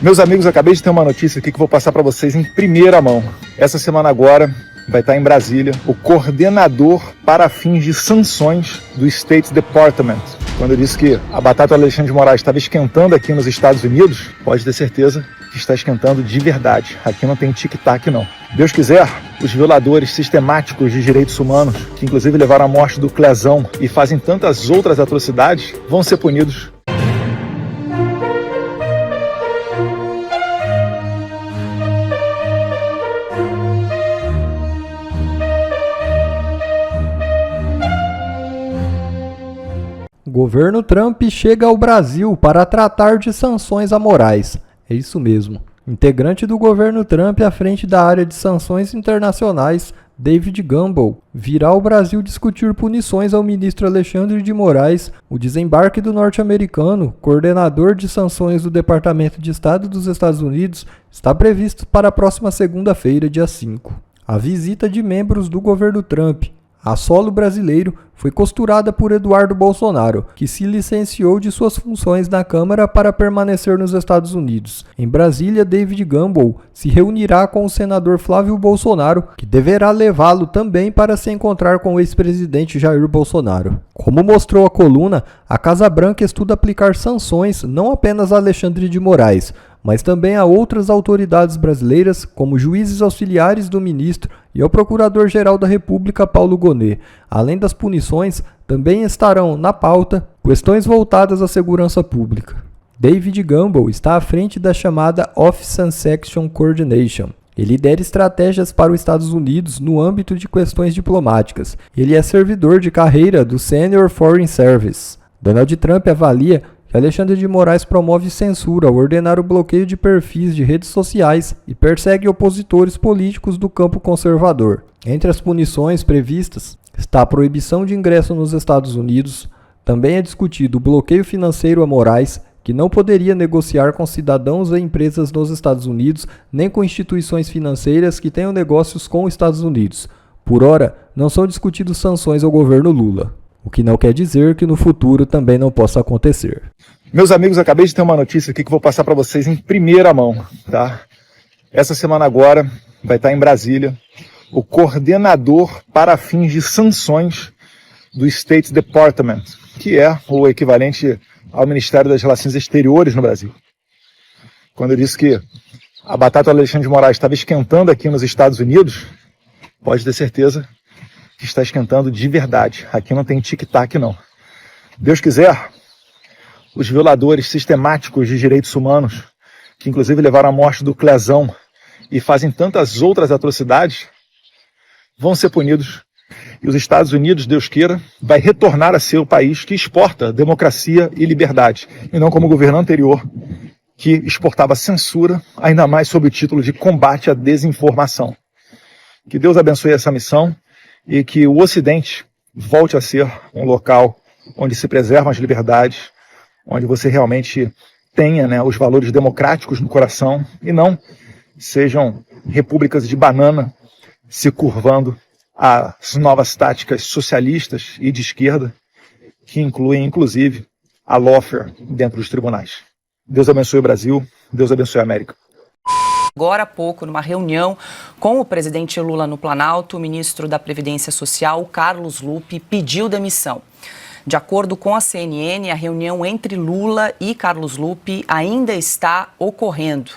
Meus amigos, acabei de ter uma notícia aqui que vou passar para vocês em primeira mão. Essa semana agora vai estar em Brasília o coordenador para fins de sanções do State Department. Quando eu disse que a batata do Alexandre de Moraes estava esquentando aqui nos Estados Unidos, pode ter certeza que está esquentando de verdade. Aqui não tem tic-tac, não. Deus quiser, os violadores sistemáticos de direitos humanos, que inclusive levaram à morte do Clezão e fazem tantas outras atrocidades, vão ser punidos. O governo Trump chega ao Brasil para tratar de sanções a Moraes. É isso mesmo. Integrante do governo Trump à frente da área de sanções internacionais, David Gamble, virá ao Brasil discutir punições ao ministro Alexandre de Moraes. O desembarque do norte-americano, coordenador de sanções do Departamento de Estado dos Estados Unidos, está previsto para a próxima segunda-feira, dia 5. A visita de membros do governo Trump a solo brasileiro foi costurada por Eduardo Bolsonaro, que se licenciou de suas funções na Câmara para permanecer nos Estados Unidos. Em Brasília, David Gamble se reunirá com o senador Flávio Bolsonaro, que deverá levá-lo também para se encontrar com o ex-presidente Jair Bolsonaro. Como mostrou a coluna, a Casa Branca estuda aplicar sanções não apenas a Alexandre de Moraes, mas também a outras autoridades brasileiras, como juízes auxiliares do ministro e ao Procurador-Geral da República, Paulo Gonet. Além das punições, também estarão na pauta questões voltadas à segurança pública. David Gamble está à frente da chamada Office and Section Coordination. Ele lidera estratégias para os Estados Unidos no âmbito de questões diplomáticas. Ele é servidor de carreira do Senior Foreign Service. Donald Trump avalia que Alexandre de Moraes promove censura ao ordenar o bloqueio de perfis de redes sociais e persegue opositores políticos do campo conservador. Entre as punições previstas está a proibição de ingresso nos Estados Unidos. Também é discutido o bloqueio financeiro a Moraes, que não poderia negociar com cidadãos e empresas nos Estados Unidos, nem com instituições financeiras que tenham negócios com os Estados Unidos. Por ora, não são discutidas sanções ao governo Lula, o que não quer dizer que no futuro também não possa acontecer. Meus amigos, acabei de ter uma notícia aqui que vou passar para vocês em primeira mão, tá? Essa semana agora vai estar em Brasília o coordenador para fins de sanções do State Department, que é o equivalente ao Ministério das Relações Exteriores no Brasil. Quando eu disse que a batata do Alexandre de Moraes estava esquentando aqui nos Estados Unidos, pode ter certeza que está esquentando de verdade. Aqui não tem tic-tac, não. Deus quiser, os violadores sistemáticos de direitos humanos, que inclusive levaram à morte do Clezão e fazem tantas outras atrocidades, vão ser punidos. E os Estados Unidos, Deus queira, vai retornar a ser o país que exporta democracia e liberdade, e não como o governo anterior, que exportava censura, ainda mais sob o título de combate à desinformação. Que Deus abençoe essa missão e que o Ocidente volte a ser um local onde se preservam as liberdades, onde você realmente tenha, os valores democráticos no coração e não sejam repúblicas de banana se curvando às novas táticas socialistas e de esquerda, que incluem, inclusive, a lawfare dentro dos tribunais. Deus abençoe o Brasil, Deus abençoe a América. Agora há pouco, numa reunião com o presidente Lula no Planalto, o ministro da Previdência Social, Carlos Lupe, pediu demissão. De acordo com a CNN, a reunião entre Lula e Carlos Lupe ainda está ocorrendo.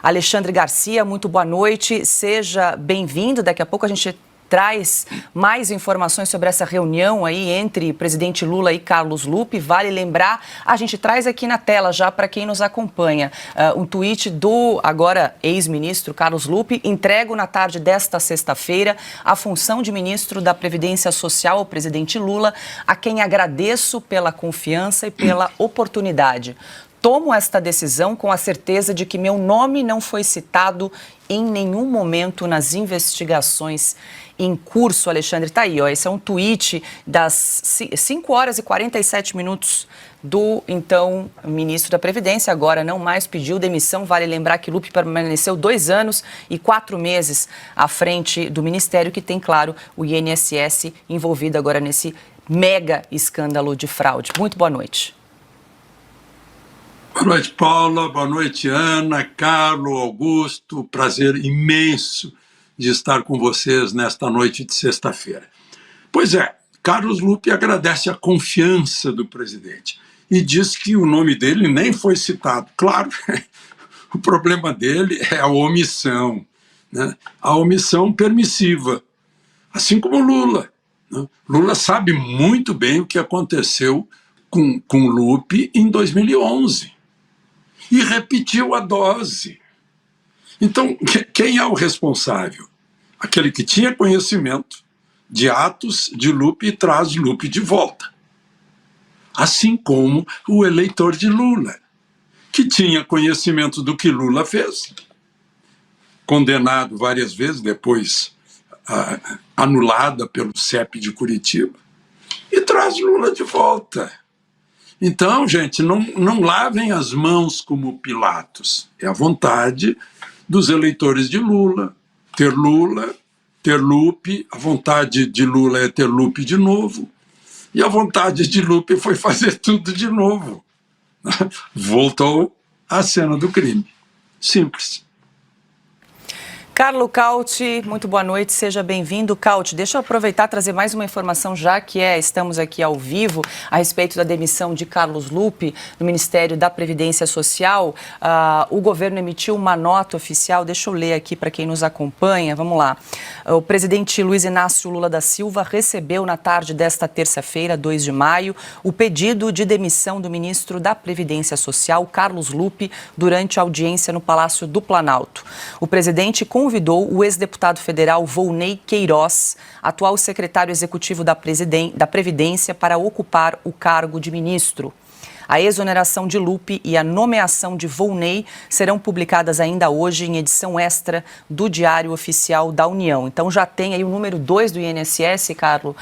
Alexandre Garcia, muito boa noite, seja bem-vindo. Daqui a pouco a gente traz mais informações sobre essa reunião aí entre presidente Lula e Carlos Lupe. Vale lembrar, a gente traz aqui na tela já para quem nos acompanha, um tweet do agora ex-ministro Carlos Lupe: entrego na tarde desta sexta-feira a função de ministro da Previdência Social ao presidente Lula, a quem agradeço pela confiança e pela oportunidade. Tomo esta decisão com a certeza de que meu nome não foi citado em nenhum momento nas investigações em curso. Alexandre, tá aí, ó. Esse é um tweet das 5 horas e 47 minutos do, então, ministro da Previdência. Agora não mais pediu demissão. Vale lembrar que Lupe permaneceu 2 anos e 4 meses à frente do ministério, que tem, claro, o INSS envolvido agora nesse mega escândalo de fraude. Muito boa noite. Boa noite, Paula. Boa noite, Ana, Carlos, Augusto. Prazer imenso de estar com vocês nesta noite de sexta-feira. Pois é, Carlos Lupi agradece a confiança do presidente e diz que o nome dele nem foi citado. Claro, o problema dele é a omissão, né? A omissão permissiva, assim como Lula. Né? Lula sabe muito bem o que aconteceu com Lupi em 2011 e repetiu a dose. Então, quem é o responsável? Aquele que tinha conhecimento de atos de Lupi e traz Lupi de volta. Assim como o eleitor de Lula, que tinha conhecimento do que Lula fez, condenado várias vezes, depois anulada pelo CEP de Curitiba, e traz Lula de volta. Então, gente, não lavem as mãos como Pilatos. É a vontade dos eleitores de Lula, ter Lupi, a vontade de Lula é ter Lupi de novo, e a vontade de Lupi foi fazer tudo de novo. Voltou à cena do crime. Simples. Carlo Cauti, muito boa noite, seja bem-vindo. Cauti, deixa eu aproveitar e trazer mais uma informação, já que estamos aqui ao vivo, a respeito da demissão de Carlos Lupi no Ministério da Previdência Social. O governo emitiu uma nota oficial, deixa eu ler aqui para quem nos acompanha, vamos lá. O presidente Luiz Inácio Lula da Silva recebeu na tarde desta terça-feira, 2 de maio, o pedido de demissão do ministro da Previdência Social, Carlos Lupi, durante a audiência no Palácio do Planalto. O presidente convidou o ex-deputado federal Volney Queiroz, atual secretário executivo da Previdência, para ocupar o cargo de ministro. A exoneração de Lupi e a nomeação de Volney serão publicadas ainda hoje em edição extra do Diário Oficial da União. Então já tem aí o número 2 do INSS, Carlos,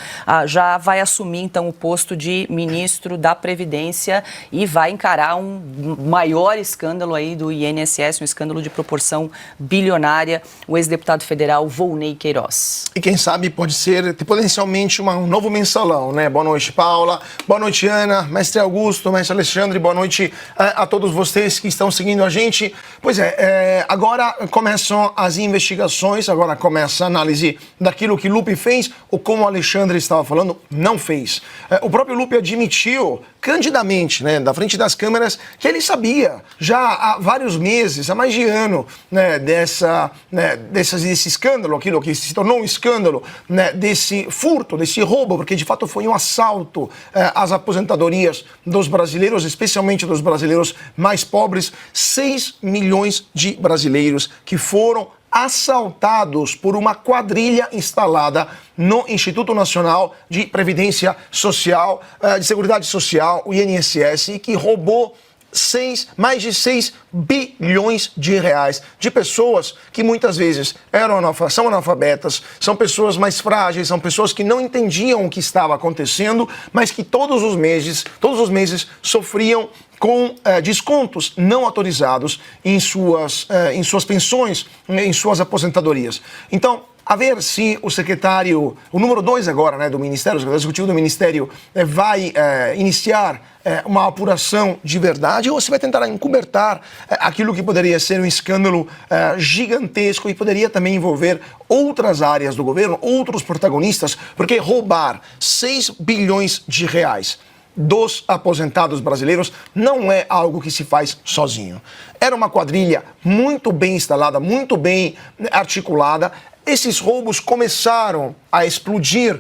já vai assumir então o posto de ministro da Previdência e vai encarar um maior escândalo aí do INSS, um escândalo de proporção bilionária, o ex-deputado federal Volney Queiroz. E quem sabe pode ser potencialmente um novo mensalão, né? Boa noite, Paula. Boa noite, Ana. Mestre Augusto, mestre Alexandre, boa noite a todos vocês que estão seguindo a gente. Pois é, agora começam as investigações, agora começa a análise daquilo que Lupi fez ou, como o Alexandre estava falando, não fez. O próprio Lupi admitiu candidamente, né, da frente das câmeras, que ele sabia já há vários meses, há mais de ano, né, desse escândalo, aquilo que se tornou um escândalo, né, desse furto, desse roubo, porque de fato foi um assalto às aposentadorias dos brasileiros, especialmente dos brasileiros mais pobres. 6 milhões de brasileiros que foram assaltados por uma quadrilha instalada no Instituto Nacional de Previdência Social, de Seguridade Social, o INSS, e que roubou mais de 6 bilhões de reais de pessoas que muitas vezes são analfabetas, são pessoas mais frágeis, são pessoas que não entendiam o que estava acontecendo, mas que todos os meses sofriam com descontos não autorizados em suas pensões, em suas aposentadorias. Então, a ver se o número 2 agora, né, do Ministério, o secretário executivo do Ministério, vai iniciar uma apuração de verdade, ou se vai tentar encobertar aquilo que poderia ser um escândalo gigantesco e poderia também envolver outras áreas do governo, outros protagonistas, porque roubar 6 bilhões de reais dos aposentados brasileiros não é algo que se faz sozinho. Era uma quadrilha muito bem instalada, muito bem articulada. Esses roubos começaram a explodir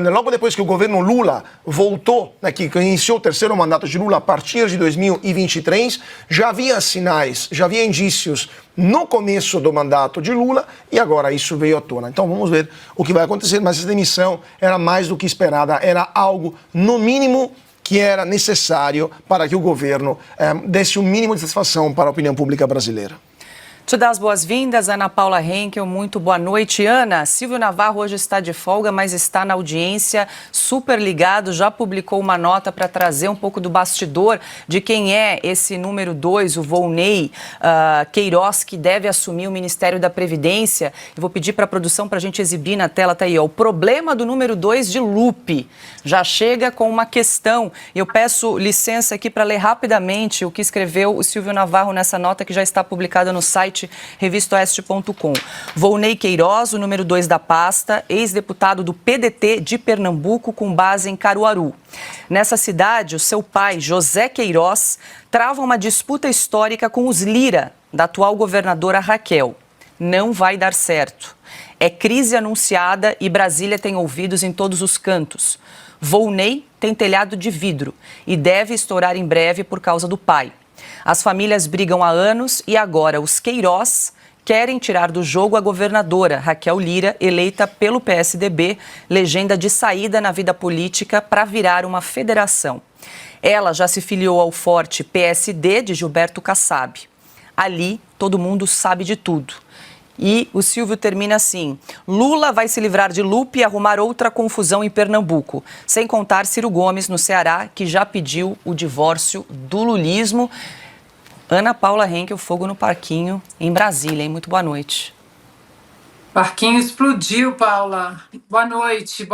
logo depois que o governo Lula voltou, né, que iniciou o terceiro mandato de Lula a partir de 2023, já havia sinais, já havia indícios no começo do mandato de Lula e agora isso veio à tona. Então vamos ver o que vai acontecer, mas essa demissão era mais do que esperada, era algo, no mínimo, que era necessário para que o governo desse um mínimo de satisfação para a opinião pública brasileira. Te dá as boas-vindas, Ana Paula Henkel, muito boa noite. Ana, Silvio Navarro hoje está de folga, mas está na audiência, super ligado, já publicou uma nota para trazer um pouco do bastidor de quem é esse número 2, o Volney Queiroz, que deve assumir o Ministério da Previdência. Eu vou pedir para a produção para a gente exibir na tela, tá aí, ó, o problema do número 2 de Lupe. Já chega com uma questão. Eu peço licença aqui para ler rapidamente o que escreveu o Silvio Navarro nessa nota que já está publicada no site revistaoeste.com. Volney Queiroz, o número 2 da pasta, ex-deputado do PDT de Pernambuco com base em Caruaru. Nessa cidade, o seu pai, José Queiroz, trava uma disputa histórica com os Lira, da atual governadora Raquel. Não vai dar certo. É crise anunciada e Brasília tem ouvidos em todos os cantos. Volney tem telhado de vidro e deve estourar em breve por causa do pai. As famílias brigam há anos e agora os Queiroz querem tirar do jogo a governadora Raquel Lira, eleita pelo PSDB, legenda de saída na vida política para virar uma federação. Ela já se filiou ao forte PSD de Gilberto Kassab. Ali, todo mundo sabe de tudo. E o Silvio termina assim: Lula vai se livrar de Lupe e arrumar outra confusão em Pernambuco, sem contar Ciro Gomes no Ceará, que já pediu o divórcio do lulismo. Ana Paula Henkel, fogo no parquinho em Brasília, hein? Muito boa noite. Parquinho explodiu, Paula. Boa noite,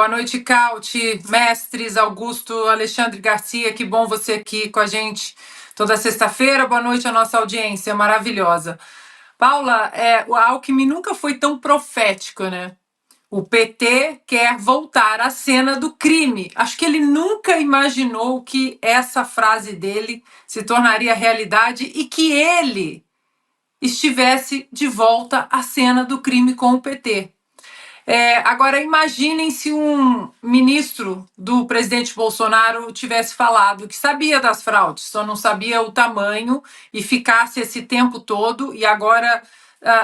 Cauti, mestres, Augusto, Alexandre Garcia, que bom você aqui com a gente toda sexta-feira. Boa noite à nossa audiência maravilhosa. Paula, o Alckmin nunca foi tão profético, né? O PT quer voltar à cena do crime. Acho que ele nunca imaginou que essa frase dele se tornaria realidade e que ele estivesse de volta à cena do crime com o PT. Agora, imaginem se um ministro do presidente Bolsonaro tivesse falado que sabia das fraudes, só não sabia o tamanho e ficasse esse tempo todo e agora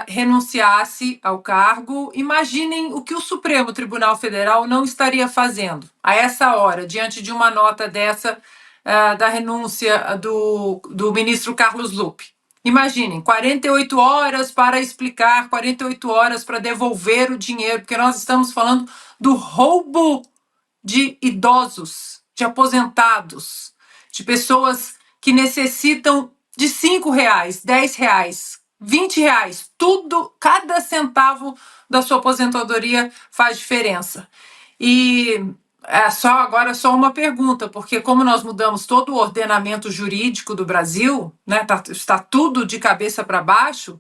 renunciasse ao cargo. Imaginem o que o Supremo Tribunal Federal não estaria fazendo a essa hora, diante de uma nota dessa da renúncia do ministro Carlos Lupe. Imaginem, 48 horas para explicar, 48 horas para devolver o dinheiro, porque nós estamos falando do roubo de idosos, de aposentados, de pessoas que necessitam de R$5, R$10, R$20, tudo, cada centavo da sua aposentadoria faz diferença. E só uma pergunta, porque como nós mudamos todo o ordenamento jurídico do Brasil, né, está tudo de cabeça para baixo,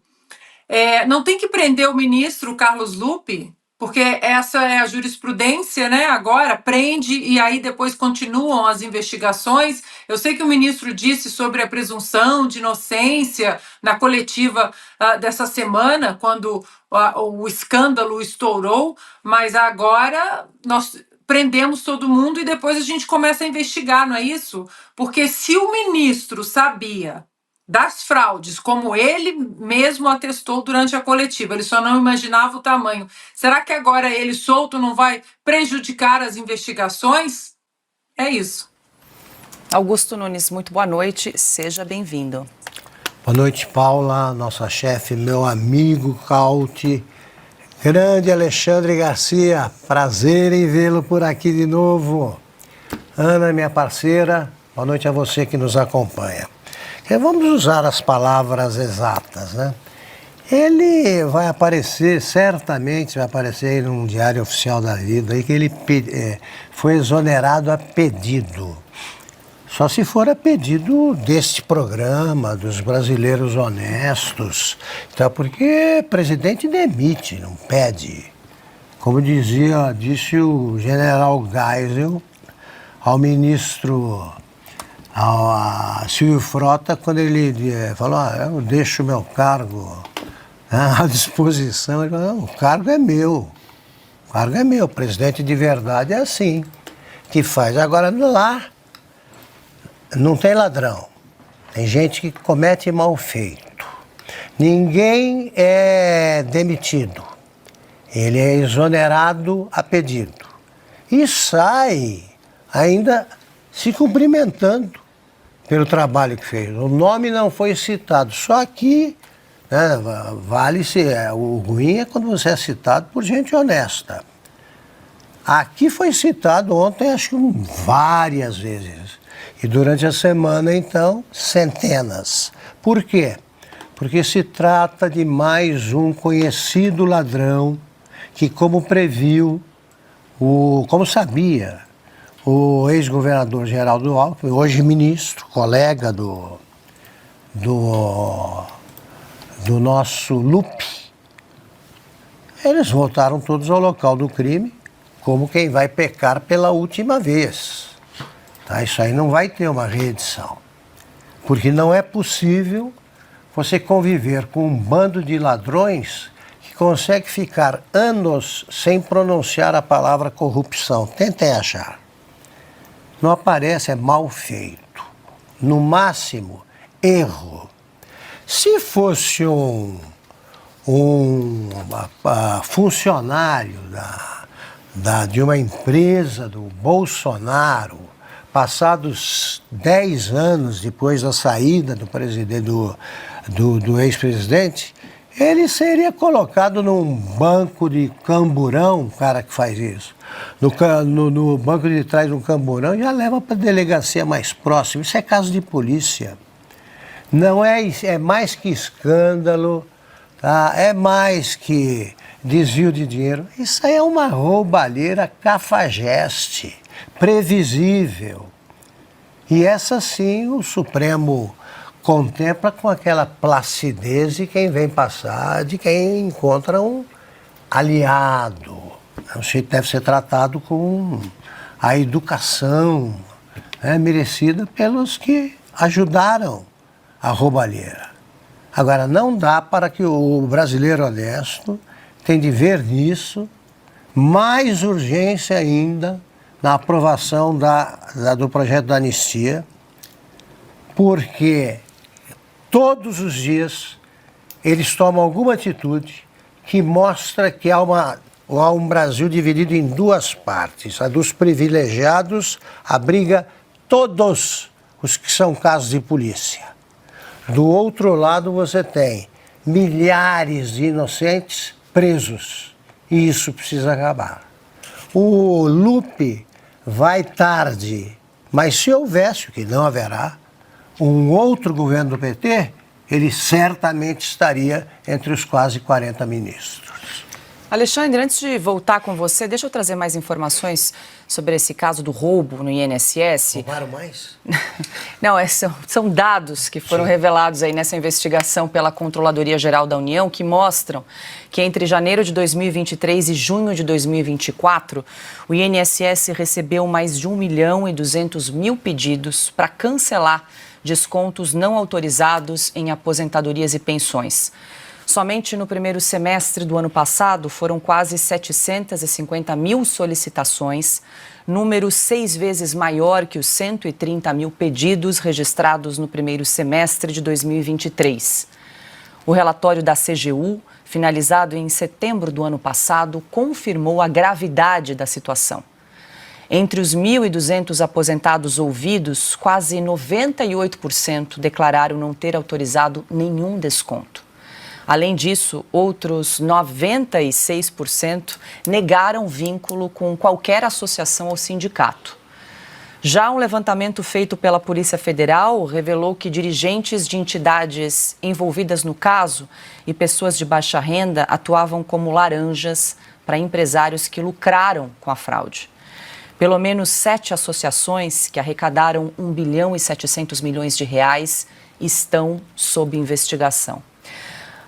não tem que prender o ministro Carlos Lupe, porque essa é a jurisprudência, né? Agora prende e aí depois continuam as investigações. Eu sei que o ministro disse sobre a presunção de inocência na coletiva dessa semana, quando o escândalo estourou, mas agora nós prendemos todo mundo e depois a gente começa a investigar, não é isso? Porque se o ministro sabia das fraudes, como ele mesmo atestou durante a coletiva, ele só não imaginava o tamanho. Será que agora ele solto não vai prejudicar as investigações? É isso. Augusto Nunes, muito boa noite, seja bem-vindo. Boa noite, Paula, nossa chefe, meu amigo Cauti, grande Alexandre Garcia, prazer em vê-lo por aqui de novo. Ana, minha parceira, boa noite a você que nos acompanha. Vamos usar as palavras exatas, né? Ele vai aparecer, certamente vai aparecer aí num diário oficial da vida, aí que ele foi exonerado a pedido. Só se for a pedido deste programa, dos brasileiros honestos. Então, porque presidente demite, não pede. Como disse o general Geisel ao ministro Silvio Frota, quando ele falou, eu deixo meu cargo à disposição, ele falou, não, o cargo é meu, o presidente de verdade é assim, que faz. Agora, lá, não tem ladrão, tem gente que comete mal feito, ninguém é demitido, ele é exonerado a pedido, e sai ainda se cumprimentando pelo trabalho que fez. O nome não foi citado, só que né? Vale-se, o ruim é quando você é citado por gente honesta. Aqui foi citado ontem, acho que várias vezes. E durante a semana, então, centenas. Por quê? Porque se trata de mais um conhecido ladrão que, como previu, como sabia, o ex-governador Geraldo Alckmin, hoje ministro, colega do nosso Lupe, eles voltaram todos ao local do crime como quem vai pecar pela última vez. Tá? Isso aí não vai ter uma reedição, porque não é possível você conviver com um bando de ladrões que consegue ficar anos sem pronunciar a palavra corrupção. Tentem achar. Não aparece, é mal feito. No máximo, erro. Se fosse um funcionário de uma empresa do Bolsonaro, passados 10 anos depois da saída do ex-presidente, ele seria colocado num banco de camburão, o cara que faz isso. No banco de trás de um camburão, já leva para a delegacia mais próxima. Isso é caso de polícia. Não é mais que escândalo, tá? É mais que desvio de dinheiro. Isso aí é uma roubalheira cafajeste, previsível. E essa sim o Supremo contempla com aquela placidez de quem vem passar, de quem encontra um aliado. O sujeito deve ser tratado com a educação, né, merecida pelos que ajudaram a roubalheira. Agora, não dá para que o brasileiro honesto tem de ver nisso mais urgência ainda na aprovação do projeto da anistia, porque todos os dias eles tomam alguma atitude que mostra que há um Brasil dividido em duas partes. A dos privilegiados abriga todos os que são casos de polícia. Do outro lado você tem milhares de inocentes presos. E isso precisa acabar. O Lupe vai tarde, mas se houvesse, o que não haverá, um outro governo do PT, ele certamente estaria entre os quase 40 ministros. Alexandre, antes de voltar com você, deixa eu trazer mais informações sobre esse caso do roubo no INSS. Roubaram mais? Não, são dados que foram revelados aí nessa investigação pela Controladoria Geral da União que mostram que entre janeiro de 2023 e junho de 2024, o INSS recebeu mais de 1.200.000 pedidos para cancelar descontos não autorizados em aposentadorias e pensões. Somente no primeiro semestre do ano passado foram quase 750.000 solicitações, número 6 vezes maior que os 130.000 pedidos registrados no primeiro semestre de 2023. O relatório da CGU, finalizado em setembro do ano passado, confirmou a gravidade da situação. Entre os 1.200 aposentados ouvidos, quase 98% declararam não ter autorizado nenhum desconto. Além disso, outros 96% negaram vínculo com qualquer associação ou sindicato. Já um levantamento feito pela Polícia Federal revelou que dirigentes de entidades envolvidas no caso e pessoas de baixa renda atuavam como laranjas para empresários que lucraram com a fraude. Pelo menos 7 associações que arrecadaram 1,7 bilhões de reais estão sob investigação.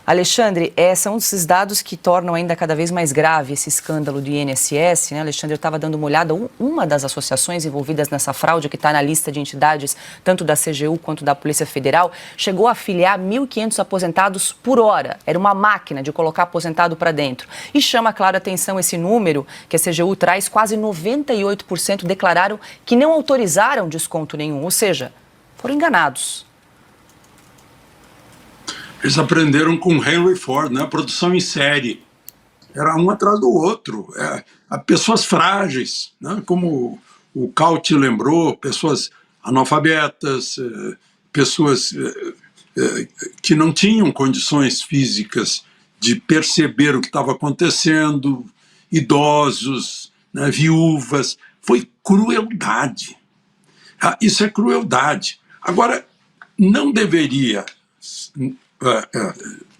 Alexandre, são esses dados que tornam ainda cada vez mais grave esse escândalo do INSS, né? Alexandre, eu estava dando uma olhada, uma das associações envolvidas nessa fraude, que está na lista de entidades, tanto da CGU quanto da Polícia Federal, chegou a afiliar 1.500 aposentados por hora. Era uma máquina de colocar aposentado para dentro. E chama, claro, a atenção esse número que a CGU traz, quase 98% declararam que não autorizaram desconto nenhum, ou seja, foram enganados. Eles aprenderam com Henry Ford, né? A produção em série. Era um atrás do outro. Pessoas frágeis, né? Como o Cauti lembrou, pessoas analfabetas, pessoas que não tinham condições físicas de perceber o que estava acontecendo, idosos, né, viúvas. Foi crueldade. Isso é crueldade. Agora, não deveria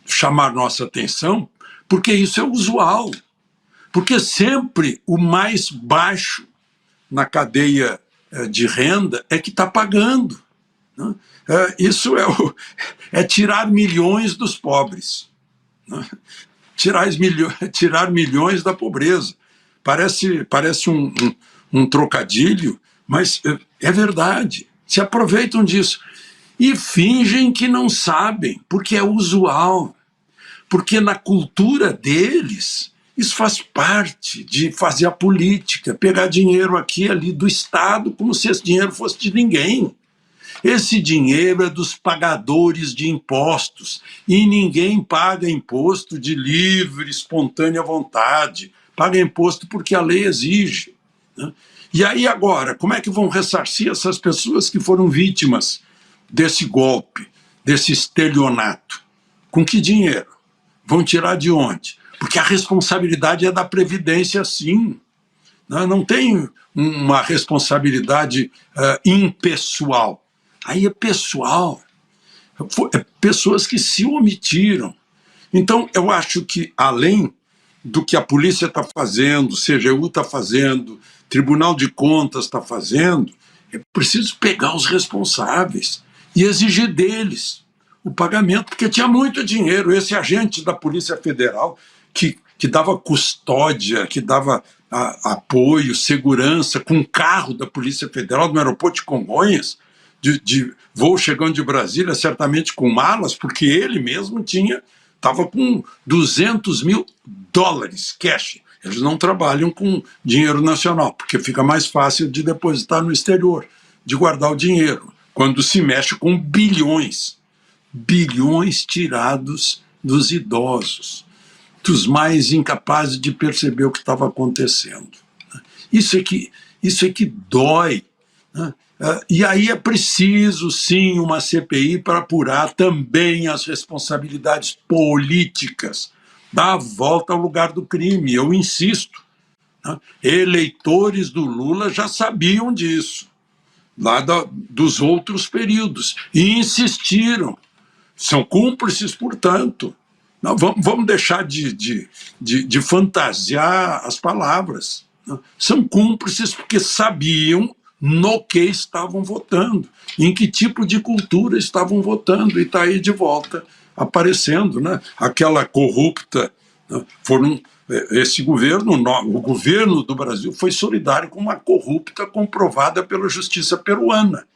chamar nossa atenção, porque isso é usual. Porque sempre o mais baixo na cadeia de renda é que está pagando. Né? Isso é tirar milhões dos pobres. Né? Tirar milhões da pobreza. Parece um trocadilho, mas é verdade. Se aproveitam disso. E fingem que não sabem, porque é usual. Porque na cultura deles, isso faz parte de fazer a política, pegar dinheiro aqui e ali do Estado, como se esse dinheiro fosse de ninguém. Esse dinheiro é dos pagadores de impostos, e ninguém paga imposto de livre, espontânea vontade. Paga imposto porque a lei exige. Né? E aí agora, como é que vão ressarcir essas pessoas que foram vítimas desse golpe, desse estelionato? Com que dinheiro? Vão tirar de onde? Porque a responsabilidade é da Previdência, sim. Não tem uma responsabilidade impessoal. Aí é pessoal. É pessoas que se omitiram. Então, eu acho que, além do que a polícia está fazendo, CGU está fazendo, Tribunal de Contas está fazendo, é preciso pegar os responsáveis e exigir deles o pagamento, porque tinha muito dinheiro. Esse agente da Polícia Federal que dava custódia, que dava apoio, segurança, com um carro da Polícia Federal no aeroporto de Congonhas, de voo chegando de Brasília, certamente com malas, porque ele mesmo estava com $200 mil cash. Eles não trabalham com dinheiro nacional, porque fica mais fácil de depositar no exterior, de guardar o dinheiro, quando se mexe com bilhões tirados dos idosos, dos mais incapazes de perceber o que estava acontecendo. Isso é que dói. Né? E aí é preciso, sim, uma CPI para apurar também as responsabilidades políticas, dar a volta ao lugar do crime. Eu insisto, né? Eleitores do Lula já sabiam disso, lá dos outros períodos, e insistiram. São cúmplices, portanto. Não, vamos deixar de fantasiar as palavras. Não? São cúmplices porque sabiam no que estavam votando, em que tipo de cultura estavam votando, e está aí de volta aparecendo, né? Aquela corrupta, né? Esse governo, o governo do Brasil foi solidário com uma corrupta comprovada pela justiça peruana,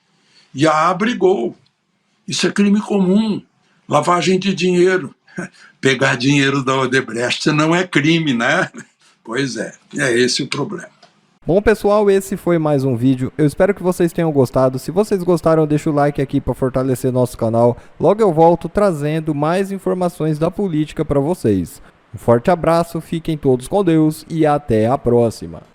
e a abrigou. Isso é crime comum, lavagem de dinheiro. Pegar dinheiro da Odebrecht não é crime, né? Pois é esse o problema. Bom, pessoal, esse foi mais um vídeo. Eu espero que vocês tenham gostado. Se vocês gostaram, deixa o like aqui para fortalecer nosso canal. Logo eu volto trazendo mais informações da política para vocês. Um forte abraço, fiquem todos com Deus e até a próxima.